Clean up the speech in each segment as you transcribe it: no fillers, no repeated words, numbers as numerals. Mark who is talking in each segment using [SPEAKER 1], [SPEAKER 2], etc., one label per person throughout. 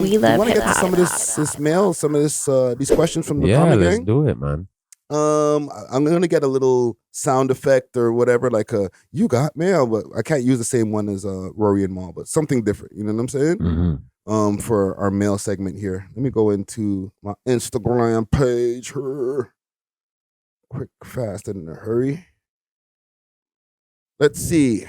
[SPEAKER 1] We
[SPEAKER 2] you
[SPEAKER 1] love
[SPEAKER 2] want to get to
[SPEAKER 1] hip-hop.
[SPEAKER 2] some of this mail, some of these questions from the
[SPEAKER 3] Yeah,
[SPEAKER 2] comment
[SPEAKER 3] let's
[SPEAKER 2] gang?
[SPEAKER 3] do it, man.
[SPEAKER 2] I'm gonna get a little sound effect or whatever, like you got mail, but I can't use the same one as Rory and Maul, but something different. You know what I'm saying?
[SPEAKER 3] Mm-hmm.
[SPEAKER 2] For our mail segment here. Let me go into my Instagram page here. Quick, fast, and in a hurry. Let's see.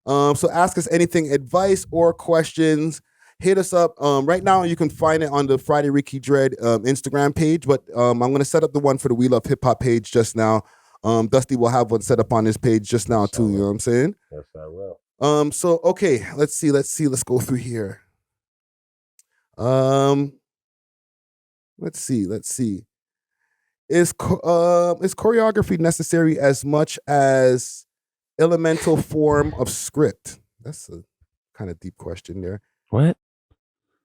[SPEAKER 2] So ask us anything, advice or questions. Hit us up. Right now, you can find it on the Friday Ricky Dread Instagram page, but I'm going to set up the one for the We Love Hip Hop page just now. Dusty will have one set up on his page just now, too. You know what I'm saying?
[SPEAKER 3] Yes, I will.
[SPEAKER 2] So, okay, let's see. Let's go through here. Let's see. Is choreography necessary as much as elemental form of script? That's a kind of deep question there.
[SPEAKER 3] What?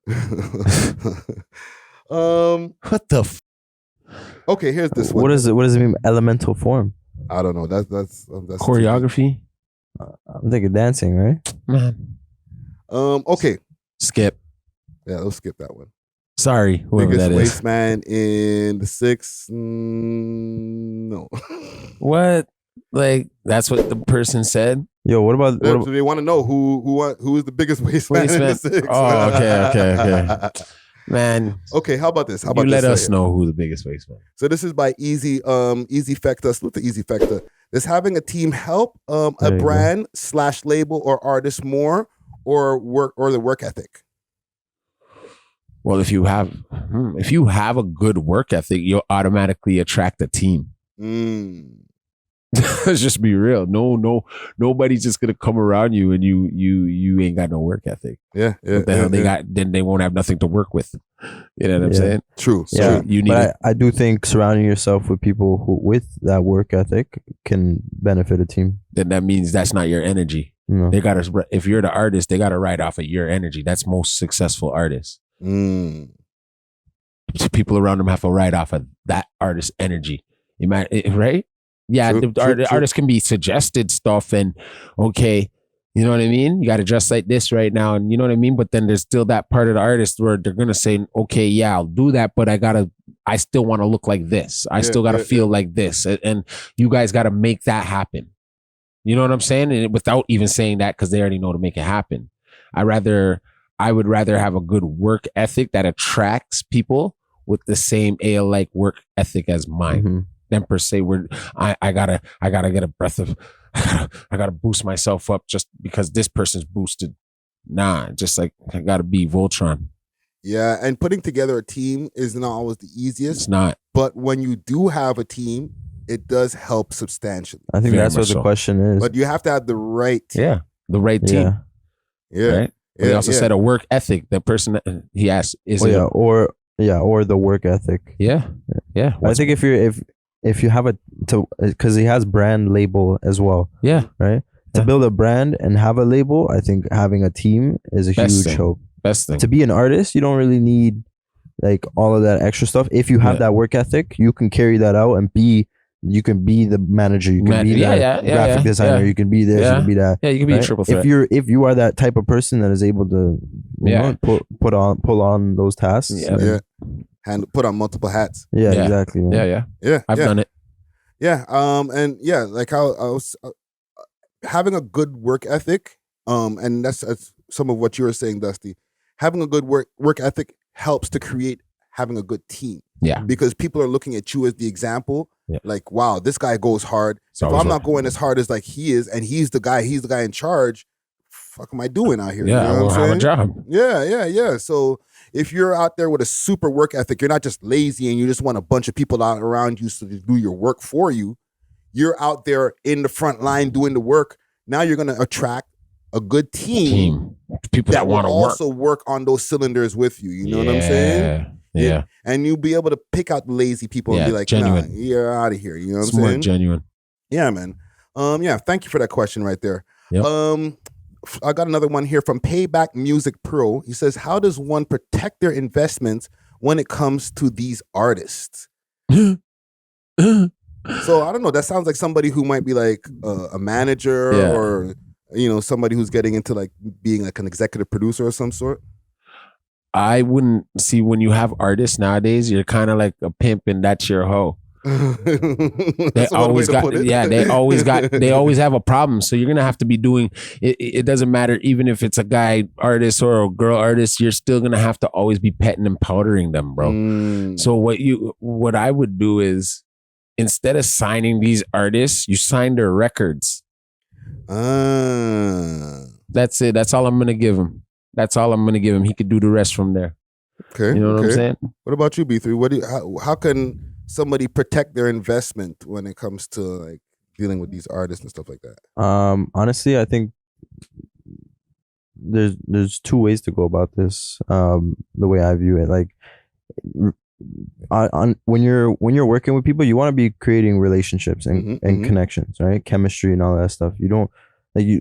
[SPEAKER 2] What the okay, here's this one.
[SPEAKER 4] What does it mean, elemental form?
[SPEAKER 2] I don't know. That's
[SPEAKER 3] choreography.
[SPEAKER 4] I'm thinking dancing, right?
[SPEAKER 3] Man.
[SPEAKER 2] Okay.
[SPEAKER 3] Skip.
[SPEAKER 2] Yeah, let's skip that one.
[SPEAKER 3] Sorry, whoever
[SPEAKER 2] Biggest
[SPEAKER 3] that is.
[SPEAKER 2] waste man in the six. No.
[SPEAKER 3] What? Like that's what the person said.
[SPEAKER 4] Yo, what about?
[SPEAKER 2] So they want to know who is the biggest waste man in the six?
[SPEAKER 3] Oh, okay. Man.
[SPEAKER 2] Okay, how about this? How
[SPEAKER 3] You
[SPEAKER 2] about
[SPEAKER 3] let
[SPEAKER 2] this
[SPEAKER 3] us know who the biggest waste man.
[SPEAKER 2] So this is by Easy Factor. Salute to Easy Factor. Does having a team help a brand / label or artist more or the work ethic?
[SPEAKER 3] Well, if you have a good work ethic, you'll automatically attract a team. Let's just be real. Nobody's just gonna come around you and you ain't got no work ethic.
[SPEAKER 2] Yeah.
[SPEAKER 3] What the hell they got? Then they won't have nothing to work with. You know what I'm saying?
[SPEAKER 2] True.
[SPEAKER 4] Yeah,
[SPEAKER 3] you need.
[SPEAKER 4] But I do think surrounding yourself with people who with that work ethic can benefit a team.
[SPEAKER 3] Then that means that's not your energy.
[SPEAKER 4] No.
[SPEAKER 3] They gotta. If you're the artist, they gotta ride off of your energy. That's most successful artists. People around them have to ride off of that artist's energy. You might right? Yeah, the artist can be suggested stuff and okay, you know what I mean? You got to dress like this right now, and you know what I mean? But then there's still that part of the artist where they're gonna say, okay, yeah, I'll do that, but I still want to look like this. I still gotta feel like this. And you guys gotta make that happen. You know what I'm saying? And without even saying that, because they already know to make it happen. I would rather have a good work ethic that attracts people with the same AL-like work ethic as mine.
[SPEAKER 4] Mm-hmm.
[SPEAKER 3] Than per se I gotta get a breath of I gotta boost myself up just because this person's boosted. Nah, just like I gotta be Voltron.
[SPEAKER 2] Yeah, and putting together a team is not always the easiest.
[SPEAKER 3] It's not.
[SPEAKER 2] But when you do have a team, it does help substantially.
[SPEAKER 4] I think that's what the question is.
[SPEAKER 2] But you have to have the right team.
[SPEAKER 3] Yeah, the right team.
[SPEAKER 2] Yeah.
[SPEAKER 3] Right? He also said a work ethic. The person that he asked is
[SPEAKER 4] or the work ethic.
[SPEAKER 3] Yeah.
[SPEAKER 4] I think if you have because he has brand label as well.
[SPEAKER 3] Yeah.
[SPEAKER 4] Right? To build a brand and have a label, I think having a team is a huge help.
[SPEAKER 3] Best thing.
[SPEAKER 4] To be an artist, you don't really need like all of that extra stuff. If you have that work ethic, you can carry that out and you can be the manager, you can be the graphic designer, you can be this, you can be that.
[SPEAKER 3] Yeah, you can be a triple threat.
[SPEAKER 4] If you are that type of person that is able to pull on those tasks.
[SPEAKER 2] And put on multiple hats.
[SPEAKER 4] Yeah, exactly. Man.
[SPEAKER 2] Yeah.
[SPEAKER 3] I've done it.
[SPEAKER 2] Yeah. And yeah, like how I was having a good work ethic. And that's some of what you were saying, Dusty. Having a good work ethic helps to create having a good team.
[SPEAKER 3] Yeah.
[SPEAKER 2] Because people are looking at you as the example.
[SPEAKER 3] Yeah.
[SPEAKER 2] Like, wow, this guy goes hard. So if I'm not going as hard as like he is, and he's the guy in charge, fuck am I doing out here?
[SPEAKER 3] Yeah,
[SPEAKER 2] you know what I'm saying?
[SPEAKER 3] have a job.
[SPEAKER 2] Yeah. So if you're out there with a super work ethic, you're not just lazy and you just want a bunch of people out around you to do your work for you. You're out there in the front line doing the work. Now you're going to attract a good team.
[SPEAKER 3] People that want to
[SPEAKER 2] also work on those cylinders with you. You know what I'm saying?
[SPEAKER 3] Yeah.
[SPEAKER 2] And you'll be able to pick out the lazy people and be like,
[SPEAKER 3] genuine.
[SPEAKER 2] Nah, you're out of here. You know what
[SPEAKER 3] Smart,
[SPEAKER 2] I'm saying?
[SPEAKER 3] Genuine.
[SPEAKER 2] Yeah, man. Yeah, thank you for that question right there.
[SPEAKER 3] Yep.
[SPEAKER 2] I got another one here from Payback Music Pro. He says, how does one protect their investments when it comes to these artists? So I don't know. That sounds like somebody who might be like a manager or, somebody who's getting into like being like an executive producer of some sort.
[SPEAKER 3] I wouldn't see when you have artists nowadays, you're kind of like a pimp and that's your hoe. They always have a problem. So you're gonna have to be doing it. It doesn't matter even if it's a guy artist or a girl artist. You're still gonna have to always be petting and powdering them, bro. So what I would do is instead of signing these artists, you sign their records. That's it. That's all I'm gonna give him. He could do the rest from there.
[SPEAKER 2] Okay,
[SPEAKER 3] you know what I'm saying.
[SPEAKER 2] What about you, B3? How can somebody protect their investment when it comes to like dealing with these artists and stuff like that?
[SPEAKER 4] Honestly, I think there's two ways to go about this. The way I view it, like when you're working with people, you want to be creating relationships and connections, right? Chemistry and all that stuff. You don't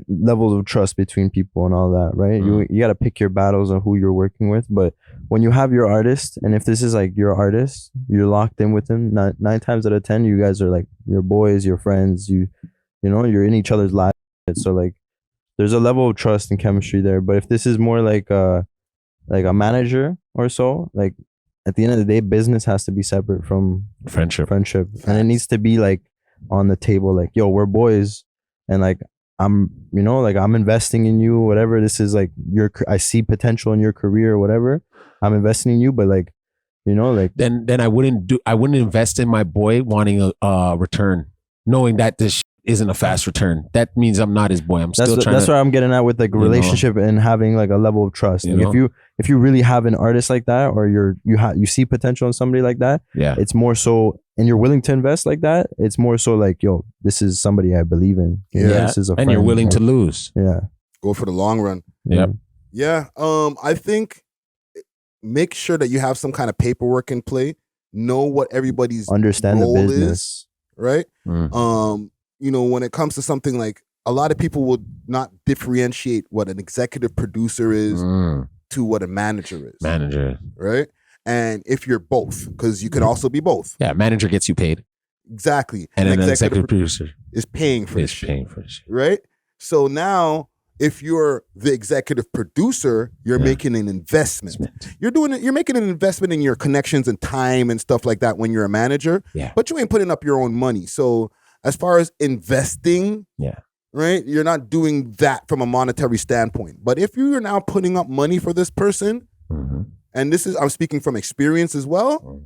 [SPEAKER 4] levels of trust between people and all that, right? You got to pick your battles on who you're working with. But when you have your artist, and if this is like your artist, you're locked in with him. 9 times out of 10, you guys are like your boys, your friends. You know, you're in each other's lives. So like, there's a level of trust and chemistry there. But if this is more like a manager or so, like at the end of the day, business has to be separate from friendship, and it needs to be like on the table. Like, yo, we're boys, and like, I'm investing in you, whatever. This is like I see potential in your career or whatever. I'm investing in you, but like, like
[SPEAKER 3] then I wouldn't invest in my boy wanting a return, knowing that this isn't a fast return. That means I'm not his boy. That's
[SPEAKER 4] where I'm getting at with like a relationship and having like a level of trust. Like if you really have an artist like that, or you see potential in somebody like that, it's more so, and you're willing to invest like that, it's more so like, yo, this is somebody I believe in. This is a friend,
[SPEAKER 3] and you're willing to lose.
[SPEAKER 2] Go for the long run. I think make sure that you have some kind of paperwork in play. Know what everybody's
[SPEAKER 4] understand
[SPEAKER 2] role
[SPEAKER 4] the business
[SPEAKER 2] is, right? When it comes to something like, a lot of people will not differentiate what an executive producer is to what a manager is. Right? And if you're both, because you can also be both.
[SPEAKER 3] Yeah, manager gets you paid.
[SPEAKER 2] Exactly.
[SPEAKER 3] And an executive producer
[SPEAKER 2] is paying for it. Right? So now, if you're the executive producer, you're making an investment. You're making an investment in your connections and time and stuff like that when you're a manager. But you ain't putting up your own money. So as far as investing, right, you're not doing that from a monetary standpoint. But if you are now putting up money for this person, and I'm speaking from experience as well,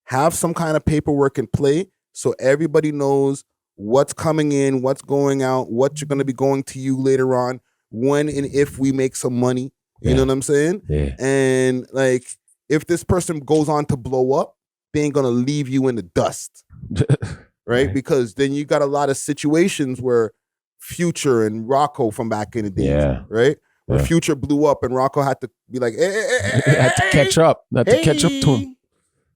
[SPEAKER 2] have some kind of paperwork in play so everybody knows what's coming in, what's going out, what you're going to be going to you later on, when and if we make some money. You know what I'm saying? And like, if this person goes on to blow up, they ain't going to leave you in the dust. Right? Because then you got a lot of situations where Future and Rocco from back in the days, right? Where Future blew up and Rocco had to be like,
[SPEAKER 3] had to catch up. Had to catch up to him.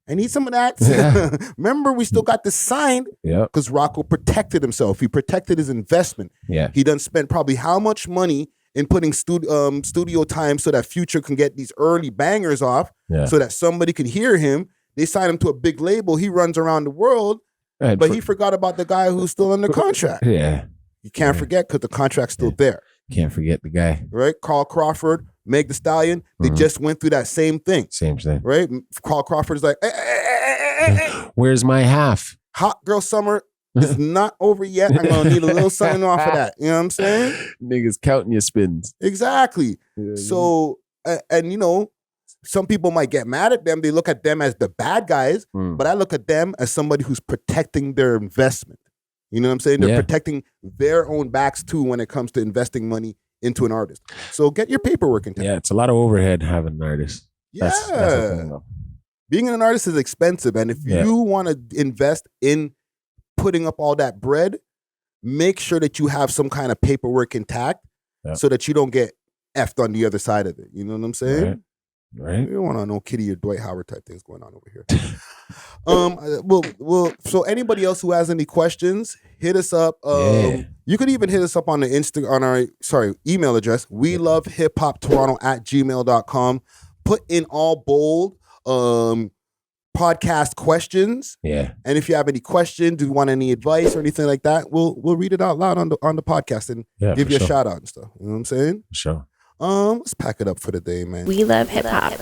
[SPEAKER 2] I need some of that. Remember, we still got this signed because Rocco protected himself. He protected his investment. He done spent probably how much money in putting studio time so that Future can get these early bangers off so that somebody can hear him. They signed him to a big label. He runs around the world, but he forgot about the guy who's still under contract. You can't forget because the contract's still there.
[SPEAKER 3] Can't forget the guy.
[SPEAKER 2] Right? Carl Crawford, Meg Thee Stallion, they just went through that same thing. Right? Carl Crawford is like,
[SPEAKER 3] where's my half?
[SPEAKER 2] Hot Girl Summer is not over yet. I'm going to need a little something off of that. You know what I'm saying?
[SPEAKER 3] Niggas counting your spins.
[SPEAKER 2] Exactly. So, and some people might get mad at them. They look at them as the bad guys, but I look at them as somebody who's protecting their investment. You know what I'm saying? They're protecting their own backs too when it comes to investing money into an artist. So get your paperwork into
[SPEAKER 3] it's a lot of overhead having an artist.
[SPEAKER 2] That's the thing, being an artist is expensive, and if you want to invest in putting up all that bread, make sure that you have some kind of paperwork intact so that you don't get effed on the other side of it. You know what I'm saying?
[SPEAKER 3] Right.
[SPEAKER 2] You don't want no Kitty or Dwight Howard type things going on over here. So anybody else who has any questions, hit us up. You could even hit us up on the email address, welovehip-hop-toronto@gmail.com. Put in all bold podcast questions. And if you have any questions, do you want any advice or anything like that, we'll read it out loud on the podcast and give you a shout out and stuff. You know what I'm saying?
[SPEAKER 3] Sure.
[SPEAKER 2] Let's pack it up for the day, man.
[SPEAKER 1] We love hip hop.